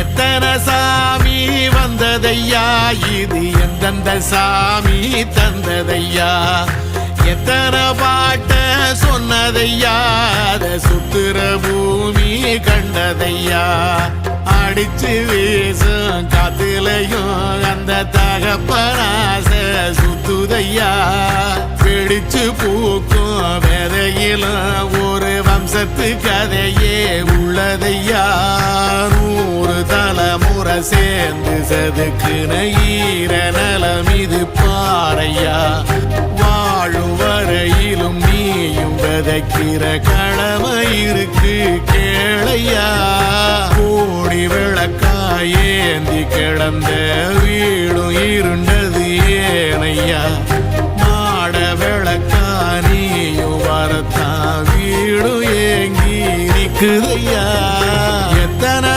எத்தனை சாமி வந்ததையா, இது எந்தெந்த சாமி தந்ததையா, எத்தனை பாட்ட சொன்னதையா, அத சுத்துற பூமி கண்டதையா, அடிச்சு வீசும் காத்துலையும் அந்த தகப்பனாச சுத்துதையா, பிடிச்சு பூக்கும் விதையிலும் ஒரு வம்சத்து கதையே உள்ளதையா, 100 தலைமுறை சேர்ந்து செதுக்குன ஈர நலம் இது பாறையா, வாழும் வரையிலும் நீயும் விதைக்கிற கடமை இருக்கு கேளையா, கோடி விளக்காயேந்தி கிடந்த வீடும் இருண்டது ஏனையா, மாட விளக்கா நீயும் வரத்தான் வீடும் ஏங்கி நிக்குதையா, எத்தனை